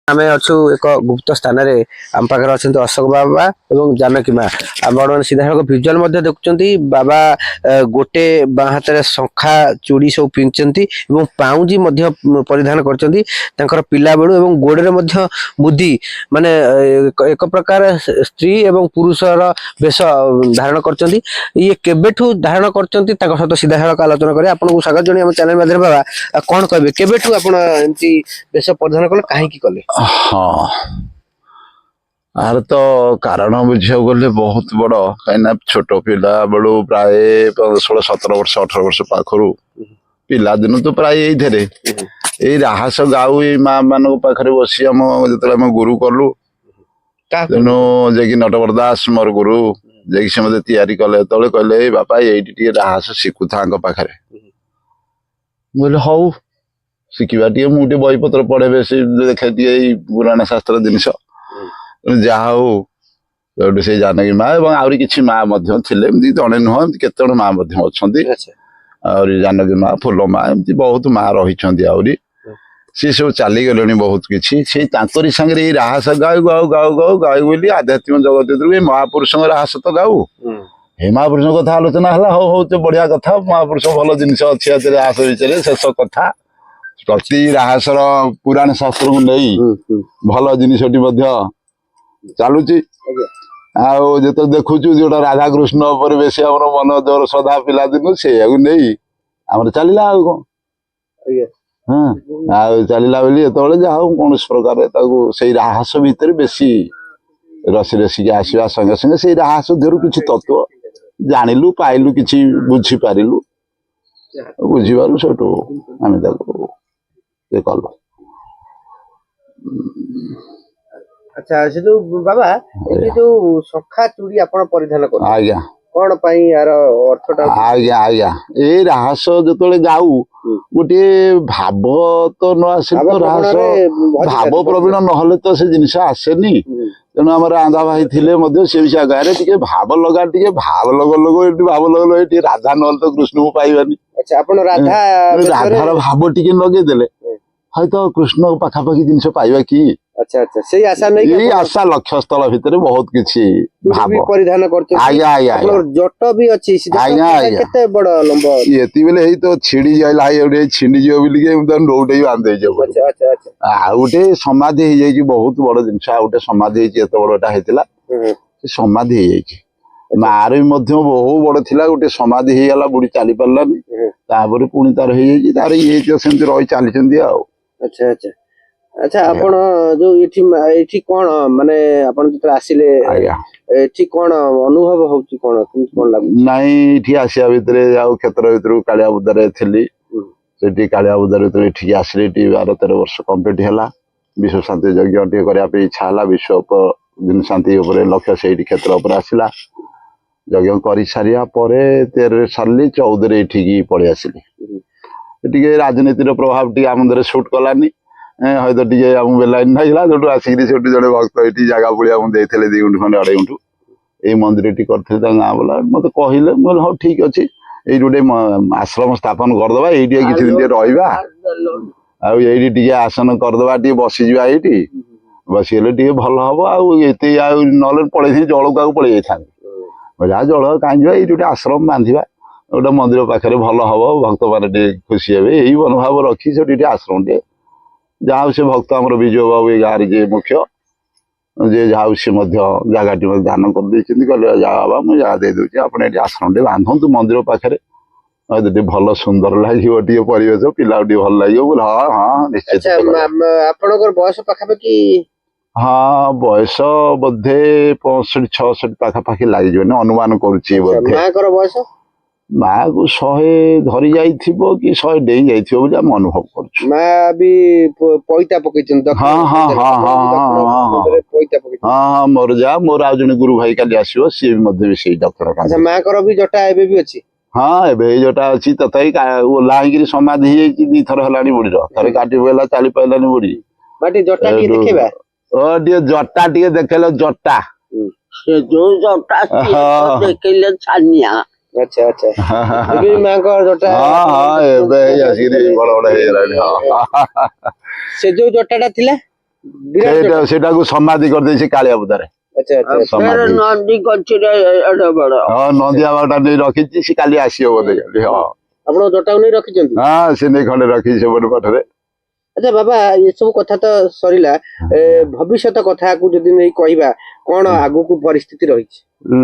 आमे अच्छु एक गुप्त स्थान रे आम पाखरे अछंती अशोक बाबा एवं जानकी माँ आपण सीधा भिजुआल मध्ये देखुचंती बाबा गोटे बाँ हाथ रे शंखा चूड़ी सब पिंचंती एवं पाउंजी मध्ये परिधान करचंती तांकर पिला बेळु एवं गोडरे मध्ये मुदी माने एक प्रकार स्त्री एवं पुरुषर वेश धारण करचंती ये केबेठु धारण करचंती तांको सहित सीधा सड़क आलोचना करे आपन स्वागत जणी हम चैनल माध्यम बाबा कोन कहबे केबेठु आपण एंती वेश परिधान कले काहे की कले हाँ आर तो कारण बुझा गले बहुत बड़ कहीं छोट पिला बेलू प्राय 16-17 वर्ष 18 वर्ष पाखरु पिला दिन तो प्राय ये राहस गाऊ माँ मान पाखे बसी आम जो गुरु कलु तेणु जे नटवर दास मोर गुरु जे से मत तैयारी कले तले कहले बापा ये राहस शिखु था पाखे बोले हऊ शिखा टे मुझे बही पत्र पढ़े बेस देखे टे पुराण शास्त्र जिनस जहा हूँ से जानकी माँ और कि माँ जड़े नुह केत माँ अच्छा जानकी माँ फुल माँ एमती बहुत माँ रही आहरी सी सब चली गले बहुत किसी सांगे राहस गाऊ गाऊ गाऊ गाऊ गाऊ बोली आध्यात्मिक जगत महापुरुष राहस तो गाऊ हे महापुरुष कथा आलोचना है हौ हौ तो बढ़िया कथा महापुरुष भल जिनस अच्छी राहस विषय शेष कथा प्रति राहसर पुराण शास्त्र को नहीं भल जिनस चलुची जो देखुचु जो राधा कृष्ण पर बेसी मन जोर श्रद्धा पिला दिन से नहीं आम चलला हाँ चलला बोली जो जहाँ कौन प्रकार से राहस भितर बेसी रसी रसिक आसवा संगे संगे से राहस देर किसी तत्व जानिलु पाइलु किसी बुझी पारिलु बुझीबारु सेठू आम ये कल अच्छा से जो बाबा ये जो शंखा चूड़ी आपण परिधान कर आज्ञा कौन पाई यार अर्थटा आज्ञा आज्ञा ए राहस जो गाऊ गोटे भाव तो न आसे तो राहस भाव प्रवीण नहले तो से जिनस आसेनी तेणु आम आंधा भाई थे से भी गाय टे भाव लगा टे भाव लग लग भाव लग लग राधा नल तो कृष्ण को पाइबानी अच्छा आपण राधा राधार भाव टिके लगेदेले है तो कृष्ण पाखापाखि जिनस पाइबा कि अच्छा अच्छा सही आशा नहीं यही आशा लक्ष्य स्थल भितर बहुत किछि भाव परिधान करते आज्ञा आज्ञा जट भी अछि आज्ञा आज्ञा केते बड़ लंबा एति बेले हेई तो छिड़ी जाइला एडे छिंडी जो बिली के उदन रोडे बांध दे जो अच्छा अच्छा अच्छा आ उटे समाधि हे जाई बहुत बड़ जिंस आ उटे समाधि हे एत बड़टा हेतिला से समाधि हे जाई मार भी मध्य बहुत बड़ थिला उटे समाधि हे गला बुढ़ी चली परलानी तापर पुणी तार हे जाई तार ये जो सेंति रही चली चंदी आ अच्छा अच्छा अच्छा आपण जो एठी कोन माने आपण जते आसीले एठी कोन अनुभव होउची कोन कोन लागु नाही एठी आसिया भितरे जाऊ क्षेत्र भितरु कालिया बुदारे थली सेठी कालिया बुदारे तो एठी आसीले टी 12-13 वर्ष कंप्लीट हला विश्व शांति यज्ञ टी करिया पे इच्छा हला विश्व दिन शांति ऊपर लक्ष्य सेठी क्षेत्र ऊपर आसिला यज्ञ करि सारिया परे 13 साली 14 रे एठी की पळि आसिली एठी राजनीति रो प्रभाव टी आमंदरे शूट कलानी है तो टे बेलाइन ना जो आसिक जड़े भक्त ये जगह बुढ़िया मुझे दी गुंठ खंडे 2.5 गुंठ ये मंदिर टी करते गाँ वाला मत कहले मुझे हाँ ठीक अच्छे ये गोटे आश्रम स्थापन करदे ये किसी दिन रही टे आसन करदे टे बसीजा ये बसीगले टे भल हम आते ना पड़े जल क्या पड़े जाए जल कहीं ये गोटे आश्रम बांधा गोटे मंदिर पाखे भल हम भक्त मैंने खुशी हे यही मनोभाव रखी से आश्रम टे जहाँ से भक्त आम विजय बाबू ये गाँव जे मुख्य जे जहाँ से जगह टी दान कर कहले जा बाबा मुझे जगह दे दूसरी आप आश्रम टे बांधतु मंदिर पाखे भल सुंदर लगे टे परिवेश पिला भल लगे बोले हाँ हाँ निश्चित बयस पाखापाखि हाँ बयस बोधे 65-66 पाखापाखि लगे अनुमान करुच्ची बयस माँ को 100 धरी जाई कि 100 डेई जाई बोली हम अनुभव कर माँ भी पैता पकईचन हाँ हाँ हाँ हाँ हाँ हाँ मोर जा मोर आ जने गुरु भाई काली आसीबो सी भी से डॉक्टर का अच्छा माँ कर भी जटा एबे भी अछि हाँ एबे जटा अछि ततई ओ लाहिगिरी समाधि हे कि 2 थर हलानी बुढ़ी रो थरे काटी बेला चाली पैलानी बुढ़ी माटी जटा टी देखबा ओ डी जटा टी देखेलो जटा से जो जटा देखेले छानिया अच्छा अच्छा ये मां को जटा हां हां एबे आसीरी बड़ बड़ हे रानी हां से जो जटाटा थिला ସେଟାକୁ ସମାଧି କରିଦେଇଛି କାଳିଆ ବୁଦାରେ। ଆଚ୍ଛା ଆଚ୍ଛା ଫେର ସମାଧି ନଦୀ କଚିରେ ଏଡେ ବଡ ହଁ ନଦିଆ ବାଟା ନେଇ ରଖିଛି, ସେ କାଲି ଆସିବ ବୋଧେ କାଲି। ହଁ ଆପଣ ଜଟାକୁ ନେଇ ରଖିଛନ୍ତି? ହଁ ସେ ନେଇ ଖଣ୍ଡେ ରଖିଛି ସେପଟେ ପାଠରେ। ଆଚ୍ଛା ବାବା, ଏସବୁ କଥା ତ ସରିଲା, ଭବିଷ୍ୟତ କଥାକୁ ଯଦି ନେଇ କହିବା, କଣ ଆଗକୁ ପରିସ୍ଥିତି ରହିଛି?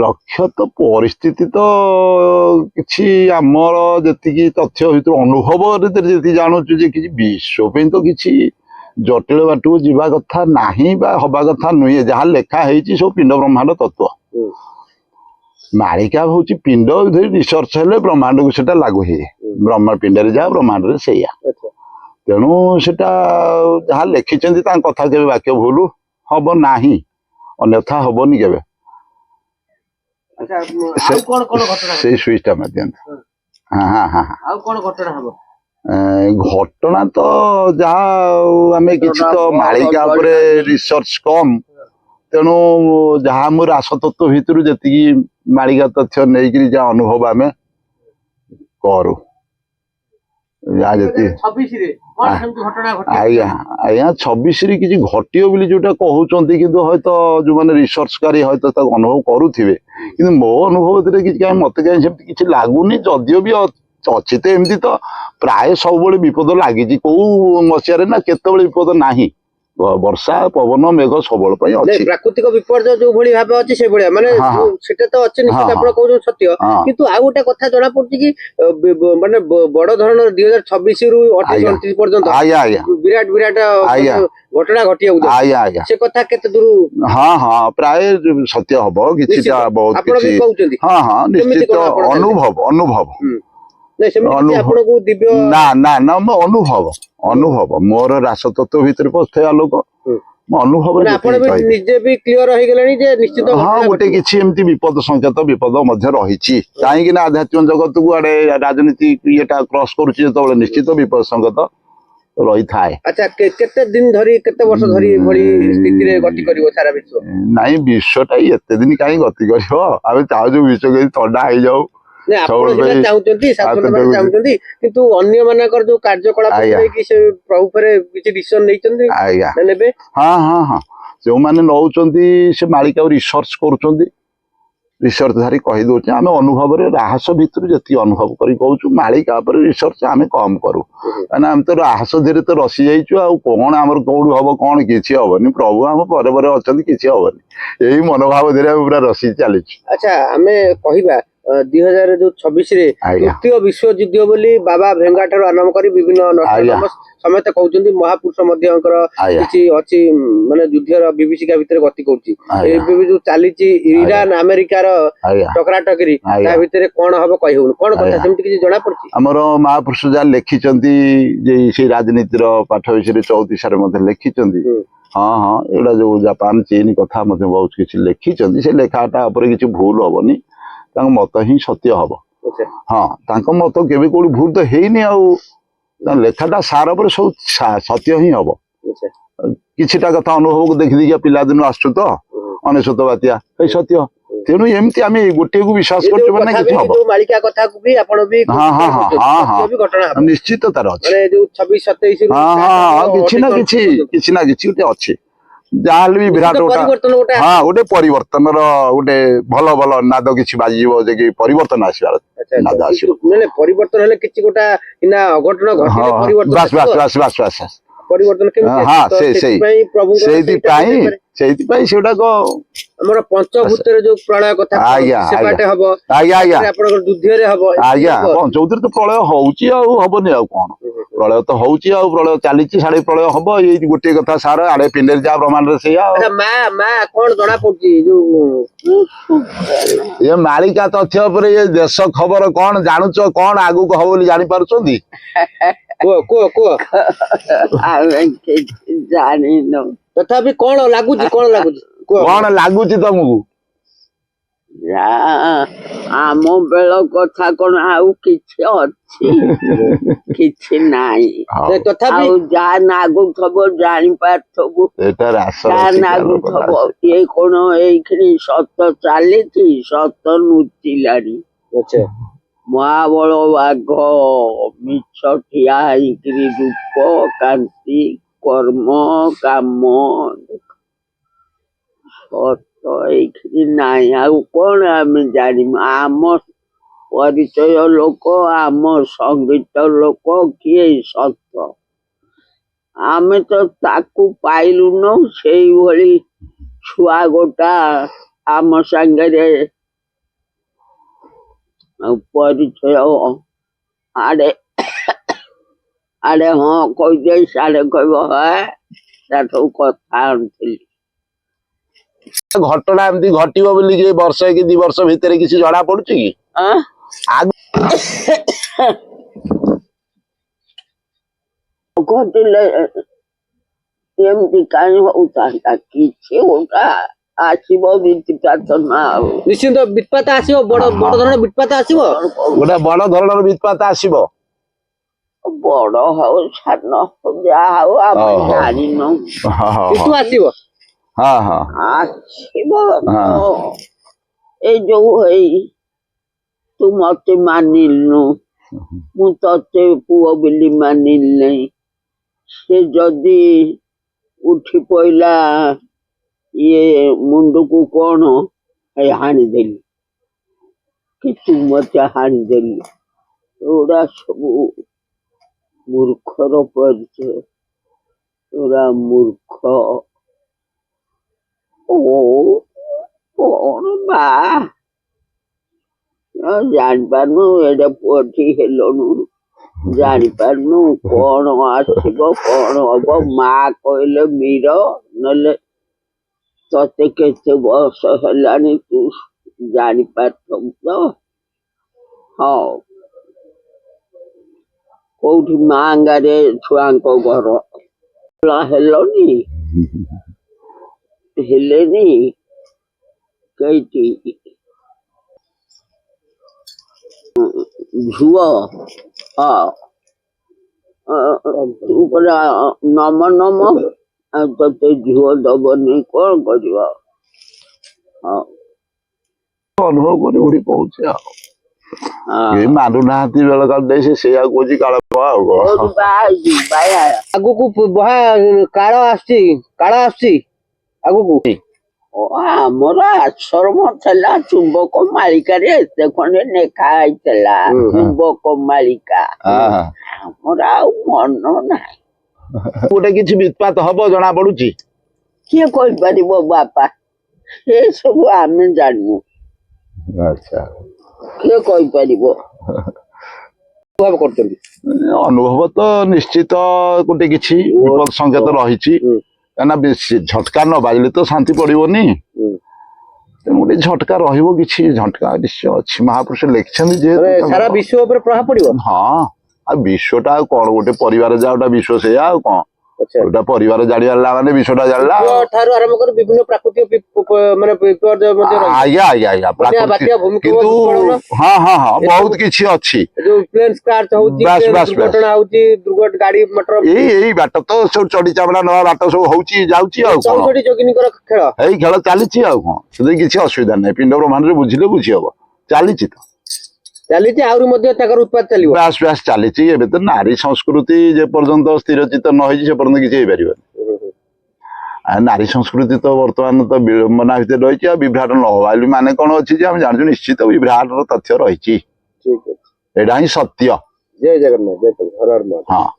ଲକ୍ଷ୍ୟ ତ ପରିସ୍ଥିତି ତ କିଛି ଆମର ଯେତିକି ତଥ୍ୟ ଭିତରୁ ଅନୁଭବରେ ଯେତିକି ଜାଣୁଛୁ ଯେ କିଛି ବିଶ୍ୱ ପାଇଁ ତ କିଛି ଜଟିଳ ବାଟକୁ ଯିବା କଥା ନାହିଁ ବା ହବା କଥା ନୁହେଁ। ଯାହା ଲେଖା ହେଇଛି ସବୁ ପିଣ୍ଡ ବ୍ରହ୍ମାଣ୍ଡ ତତ୍ତ୍ୱ। ମାଳିକା ହଉଛି ପିଣ୍ଡ ରିସର୍ଚ୍ଚ ହେଲେ ବ୍ରହ୍ମାଣ୍ଡକୁ ସେଟା ଲାଗୁ ହୁଏ। ପିଣ୍ଡରେ ଯାହା ବ୍ରହ୍ମାଣ୍ଡରେ ସେଇଆ। ତେଣୁ ସେଟା ଯାହା ଲେଖିଛନ୍ତି ତାଙ୍କ କଥା କେବେ ବାକ୍ୟ ଭୁଲ ହବ ନାହିଁ, ଅନ୍ୟଥା ହବନି କେବେ। ସେଇ ସୁଇଚ ଟା ମାରି ଦିଅନ୍ତୁ। ଆଉ କଣ ଘଟଣା ହବ? ଘଟଣା ତ ଯାହା ଆମେ କିଛି ତ ମାଳିକା ଉପରେ ରିସର୍ଚ୍ଚ କମ୍, ତେଣୁ ଯାହା ଆମ ରାସତତ୍ଵ ଭିତରୁ ଯେତିକି ମାଳିକା ତଥ୍ୟ ନେଇକିରି ଯାହା ଅନୁଭବ ଆମେ କରୁ। ଆଜ୍ଞା 26ରେ କିଛି ଘଟିବ ବୋଲି ଯୋଉଟା କହୁଛନ୍ତି, କିନ୍ତୁ ହୟତ ଯୋଉମାନେ ରିସର୍ଚ୍ଚକାରୀ ହୟତ ତାକୁ ଅନୁଭବ କରୁଥିବେ, କିନ୍ତୁ ମୋ ଅନୁଭବରେ କିଛି କାହିଁ ମତେ କାହିଁ ସେମିତି କିଛି ଲାଗୁନି। ଯଦିଓ ବି ଅଛି ତ ଏମିତି ତ ପ୍ରାୟ ସବୁବେଳେ ବିପଦ ଲାଗିଛି, କୋଉ ମସିହାରେ ନା କେତେବେଳେ ବିପଦ ନାହିଁ। ବର୍ଷା ପବନ ମେଘ ସବୁବେଳେ ପାଇଁ ଅଛି। ପ୍ରାକୃତିକ ବିପର୍ଯ୍ୟୟ ଯୋଉ ଭଳି ଭାବେ ଅଛି ସେଇଭଳିଆ, ମାନେ ସେଟା ତ ଅଛି ନିଶ୍ଚିତ, ଆପଣ କହୁଛନ୍ତି ସତ୍ୟ। କିନ୍ତୁ ଆଉ ଗୋଟେ କଥା ଜଣା ପଡୁଛି କି ମାନେ ବଡ ଧରଣର 2026 ରୁ 28-29 ପର୍ଯ୍ୟନ୍ତ ବିରାଟ ଘଟଣା ଘଟିବାକୁ ଯାଉଛି। ସେ କଥା କେତେ ଦୂର? ପ୍ରାୟ ସତ୍ୟ ହବ କିଛିଟା ବହୁତ କିଛି। ନିଶ୍ଚିତ ଅନୁଭବ ମୋର ରାସତତ୍ଵ ଭିତରେ ପଶିଥିବା ଲୋକ ଅନୁଭବ ନିଜେ ବି କ୍ଲିୟର ହେଇଗଲାଣି ଯେ ନିଶ୍ଚିତ ଗୋଟେ କିଛି ଏମିତି ବିପଦ ସଂକେତ ବିପଦ ମଧ୍ୟ ରହିଛି। କାହିଁକି ନା ଆଧ୍ୟାତ୍ମିକ ଜଗତକୁ ଆଡେ ରାଜନୀତି ଇଏଟା କ୍ରସ୍ କରୁଛି ଯେତେବେଳେ ନିଶ୍ଚିତ ବିପଦ ସଂକେତ ରହିଥାଏ। ଆଚ୍ଛା, କେତେ ଦିନ ଧରି କେତେ ବର୍ଷ ଧରି ଏଭଳି ସ୍ଥିତିରେ ଗତି କରିବ ସାରା ବିଶ୍ୱ? ନାଇଁ ବିଶ୍ୱଟା ଏତେ ଦିନ କାହିଁ ଗତି କରିବ? ଆମେ ଚାହୁଁଛୁ ବିଶ୍ୱ କେମିତି ଥଣ୍ଡା ହେଇଯାଉ। ଚାହୁଁଛନ୍ତି, କିନ୍ତୁ ଅନ୍ୟ ମାନଙ୍କର ଯୋଉ କାର୍ଯ୍ୟକଳାପ ନେଇକି ସେ ଉପରେ କିଛି ଡିସିସନ ନେଇଛନ୍ତି? ନେବେ। ଯୋଉମାନେ ନଉଛନ୍ତି ସେ ମାଳିକା ରିସର୍ଚ୍ଚ କରୁଛନ୍ତି, ରିସର୍ଚ୍ଚ ଧାରି କହିଦଉଛି। ଆମେ ଅନୁଭବରେ ରାହସ ଭିତରୁ ଯେତିକି ଅନୁଭବ କରି କହୁଛୁ, ମାଳିକା ଉପରେ ରିସର୍ଚ୍ଚ ଆମେ କମ କରୁ। କାହିଁକିନା ଆମେ ତ ରାହସ ଧୀରେ ତ ରସି ଯାଇଛୁ। ଆଉ କଣ ଆମର କୋଉଠୁ ହବ, କଣ କିଛି ହବନି। ପ୍ରଭୁ ଆମ ପରେ ପରେ ଅଛନ୍ତି, କିଛି ହବନି। ଏଇ ମନୋଭାବ ଧୀରେ ଆମେ ପୁରା ରସି ଚାଲିଛୁ। ଆଚ୍ଛା, ଆମେ କହିବା 2026ରେ ତୃତୀୟ ବିଶ୍ୱଯୁଦ୍ଧ ବୋଲି ବାବା ଭେଙ୍ଗା ଠାରୁ ଆରମ୍ଭ କରି ବିଭିନ୍ନ ସମେତ କହୁଛନ୍ତି। ମହାପୁରୁଷ ମଧ୍ୟଙ୍କର କିଛି ଅଛି, ମାନେ ଯୁଦ୍ଧର ବିଭୀଷିକା ଭିତରେ ଗତି କରୁଛି। ଏବେ ବି ଯୋଉ ଚାଲିଛି ଇରାନ ଆମେରିକାର ଟକରାଟକରି, ତା ଭିତରେ କଣ ହବ କହି ହଉନି। କଣ କଥା ସେମିତି କିଛି ଜଣା ପଡୁଛି? ଆମର ମହାପୁରୁଷ ଯାହା ଲେଖିଛନ୍ତି ଯେ ସେଇ ରାଜନୀତିର ପାଠ ବିଷୟରେ 34 ମଧ୍ୟ ଲେଖିଛନ୍ତି। ଏଗୁଡା ଯୋଉ ଜାପାନ ଚୀନ କଥା ମଧ୍ୟ ବହୁତ କିଛି ଲେଖିଛନ୍ତି। ସେ ଲେଖାଟା ଉପରେ କିଛି ଭୁଲ ହବନି, ତାଙ୍କ ମତ ହିଁ ସତ୍ୟ ହବ। ତାଙ୍କ ମତ କେବେ କୋଉଠି ଭୁଲ ତ ହେଇନି। ଆଉ ତାଙ୍କ ଲେଖାଟା ସାର ଉପରେ ସବୁ ସତ୍ୟ ହିଁ ହବ। କିଛିଟା କଥା ଅନୁଭବକୁ ଦେଖି ଦେଖିଆ ପିଲାଦିନୁ ଆସୁଛୁ ତ, ଅନେଶତ ବାତ୍ୟା ଏଇ ସତ୍ୟ। ତେଣୁ ଏମିତି ଆମେ ଗୋଟିଏକୁ ବିଶ୍ୱାସ କରୁଛୁ ମାନେ କିଛି ହବ। ମାଳିକା କଥାକୁ ବି ଆପଣ ବି ନିଶ୍ଚିତ ତାର ଅଛି। 26-27 କିଛି ନା କିଛି ଗୋଟେ ଅଛି। ଯାହାହେଲେ ବି ବିରାଟ ଗୋଟେ ପରିବର୍ତ୍ତନର ଗୋଟେ ଭଲ ନାଦ କିଛି ବାଜିଯିବ, ଯେ କି ପରିବର୍ତ୍ତନ ଆସିବାର ନାଦ ଆସିବ। ପରିବର୍ତ୍ତନ ହେଲେ କିଛି ଗୋଟେ ଅଘଟଣ ସେଇଥିପାଇଁ ସେଗୁଡାକ ଆମର ପଞ୍ଚଭୂତରେ ଯୋଉ ପ୍ରଳୟ କଥା ହବ, ଆପଣଙ୍କର ଯୁଦ୍ଧରେ ହବ। ପଞ୍ଚଭୂତରେ ତ ପ୍ରଳୟ ହଉଛି, ଆଉ ହବନି ଆଉ କଣ? ପ୍ରଳୟ ତ ହଉଛି, ଆଉ ପ୍ରଳୟ ଚାଲିଛି, ସାଡେ ପ୍ରଳୟ ହବ। ଏଇ ଗୋଟିଏ କଥା ସାର, ଆଡେ ପିଣ୍ଡରେ ଯାହା ବ୍ରହ୍ମାଣ୍ଡରେ ସେଇଆ। ମା କଣ ଜଣା ପଡୁଛି ଯୋଉ ମାଳିକା ତଥ୍ୟ ଉପରେ ଏ ଦେଶ ଖବର କଣ ଜାଣୁଛ? କଣ ଆଗକୁ ହବ ବୋଲି ଜାଣିପାରୁଛନ୍ତି? କୁହ। ଆମେ କିଛି ଜାଣିନୁ। ତଥାପି କଣ ଲାଗୁଛି କଣ ଲାଗୁଛି ତମକୁ? ଆମ ବେଳ କଥା କଣ ଆଉ କିଛି ଅଛି? କିଛି ନାହିଁ। ତଥାପି ଆଉ ଯାହା ନାଗୁଥବ ଜାଣିପାରୁଥିବୁ, ଯାହା ନାଗୁଥବ ଇଏ କଣ ଏଇଖିଣି ସତ ଚାଲିଛି, ସତ ନୁଚିଲାଣି। ମହାବଳ ବାଘ ମିଛ ଠିଆ ହେଇକିରି ରୂପ କାନ୍ତି କର୍ମ କାମ ସତ ଏଇଠି ନାହିଁ। ଆଉ କଣ ଆମେ ଜାଣିବୁ? ଆମ ପରିଚୟ ଲୋକ, ଆମ ସଙ୍ଗୀତ ଲୋକ କିଏ ସତ? ଆମେ ତ ତାକୁ ପାଇଲୁନୁ। ସେଇଭଳି ଛୁଆ ଗୋଟା ଆମ ସାଙ୍ଗରେ ପରିଚୟ ଆଡେ ଆଡେ ହଁ କହିଦେଇ ସାଡେ କହିବ ତାଠୁ କଥା ଆଣୁଥିଲି। ଘଟଣା ଏମିତି ଘଟିବ ବୋଲି କି ବର୍ଷ କି 2 ବର୍ଷ ଭିତରେ କିଛି ଜଣା ପଡୁଛି କି? ଘଟିଲେ ଏମିତି କାହିଁ ହଉଥାନ୍ତା? କିଛି ଗୋଟା ଆସିବ ବିତିପାତ ଆଉ। ନିଶ୍ଚିନ୍ତ ବିତ୍ପାତ ଆସିବ, ବଡ ବଡ ଧରনের ବିତ୍ପାତ ଆସିବ। ଗୋଟେ ବଡ ଧରଣର ବିତ୍ପାତ ଆସିବ। ବଡ ହଉ ସାନ ହଉ ଯାହା ହଉ ଆମେ ଜାଣିନୁ, କିନ୍ତୁ ଆସିବ। ହଁ ହଁ ଆସିବ ତ। ଏଇ ଯୋଉ ତୁ ମତେ ମାନିଲୁ, ମୁଁ ତତେ ପୁଅ ବୋଲି ମାନିଲି। ସେ ଯଦି ଉଠି ପଇଲା ଇଏ ମୁଣ୍ଡକୁ କଣ ହାଣିଦେଲି କି ତୁ ମତେ ହାଣିଦେଲି, ଏଗୁଡା ସବୁ ମୂର୍ଖର ପରିଚୟ। ଏଗୁଡା ମୂର୍ଖ। କଣ ବା ଜାଣିପାରୁନୁ? ଏଡେ ପୁଅଠି ହେଲୁଣୁ, ଜାଣିପାରୁନୁ କଣ ଆସିବ କଣ ହବ? ମା କହିଲେ ମୀର, ନହେଲେ ତତେ କେତେ ବୟସ ହେଲାଣି ତୁ ଜାଣିପାରୁଥିବୁ ତ? ହଉ, କୋଉଠି ମାଙ୍ଗାରେ ଛୁଆଙ୍କ ଘର ହେଲନି? ହେଲେନି କେଇଟି ଝୁଅ? ତୁ ପୁରା ନମ ନମ, ଆଉ ତତେ ଝୁଅ ଦବନି କଣ କରିବ? ଅନୁଭବ କରି ଉଠି କହୁଛି ଆଉ କେହି ମାନୁନାହାନ୍ତି। ବେଳ କାଳ ଦେଇ ସେ ସେଇଆ କହୁଛି କାଳ ଆଉ ଆଗକୁ ବହା କାଳ ଆସୁଛି ଆଗକୁ। ଆମର ଆଶ୍ରମ ଥିଲା ଚୁମ୍ବକ ମାଳିକାରେ, ଏତେ ଖଣ୍ଡେ ଲେଖା ହେଇଥିଲା ଚୁମ୍ବକ ମାଳିକା। ଆମର ଆଉ ମନ ନାହିଁ। ଗୋଟେ କିଛି ବିତ୍ପାତ ହବ ଜଣା ପଡୁଛି। କିଏ କହିପାରିବ ବାପା? ସେ ସବୁ ଆମେ ଜାଣିନୁ। ଆଚ୍ଛା, କିଏ କହିପାରିବ? କରୁଛନ୍ତି ଅନୁଭବ ତ ନିଶ୍ଚିତ ଗୋଟେ କିଛି ବିପଦ ସଂକେତ ରହିଛି। କାହିଁକିନା ଝଟକା ନ ବାଜିଲେ ତ ଶାନ୍ତି ପଡିବନି। ତେଣୁ ଗୋଟେ ଝଟକା ରହିବ, କିଛି ଝଟକା ନିଶ୍ଚୟ ଅଛି। ମହାପୁରୁଷ ଲେଖିଛନ୍ତି ଯେ ସାରା ବିଶ୍ୱ ଉପରେ ପ୍ରଭାବ ପଡିବ। ହଁ, ଆଉ ବିଶ୍ୱଟା ଆଉ କଣ? ଗୋଟେ ପରିବାର ଯା ଗୋଟା ବିଶ୍ୱ ସେଇଆ ଆଉ କଣ? ଗୋଟା ପରିବାର ଜାଣିପାରିଲା ମାନେ ବିଶ୍ୱଟା ଜାଣିଲା ଠାରୁ ଆରମ୍ଭ କରି ବିଭିନ୍ନ ପ୍ରାକୃତିକ ମାନେ ବିପର୍ଯ୍ୟୟ ମଧ୍ୟ ରହିବ। ଆଜ୍ଞା ଆଜ୍ଞା ଆଜ୍ଞା କିନ୍ତୁ ହଁ ହଁ ହଁ ବହୁତ କିଛି ଅଛି। ଯୋଉ ପ୍ଲେନ କ୍ରାଶ ହଉଛି, ଦୁର୍ଘଟଣା ହଉଛି, ଗାଡି ମଟର ଏଇ ବାଟ ତ ସବୁ ଚଢି ଚାବଡା ନବା ବାଟ ସବୁ ହଉଛି ଯାଉଛି। ଆଉ କଣ ଯୋଗିନୀଙ୍କର ଖେଳ, ଏଇ ଖେଳ ଚାଲିଛି ଆଉ କଣ? ସେଥିରେ କିଛି ଅସୁବିଧା ନାହିଁ। ପିଣ୍ଡ ବ୍ରହ୍ମାଣ୍ଡରେ ବୁଝିଲେ ବୁଝି ହବ। ଚାଲିଛି ତ, ଚାଲିଛି। ଆହୁରି ମଧ୍ୟ ତାଙ୍କର ଉତ୍ପାଦ ଚାଲିବ। ବାସ୍ ବାସ୍ ଚାଲିଛି। ଏବେ ତ ନାରୀ ସଂସ୍କୃତି ଯେ ପର୍ଯ୍ୟନ୍ତ ସ୍ଥିରଚିତ ନ ହେଇଛି ସେ ପର୍ଯ୍ୟନ୍ତ କିଛି ହେଇପାରିବନି। ନାରୀ ସଂସ୍କୃତି ତ ବର୍ତ୍ତମାନ ତ ବିଡ଼ମ୍ବନା ଭିତରେ ରହିଛି। ଆଉ ବିଭ୍ରାଟ ନ ହବା ମାନେ କଣ ଅଛି ଯେ ଆମେ ଜାଣିଛୁ ନିଶ୍ଚିତ ବିଭ୍ରାଟର ତଥ୍ୟ ରହିଛି। ଏଇଟା ହିଁ ସତ୍ୟ। ଜୟ ଜଗନ୍ନାଥ। ହଁ।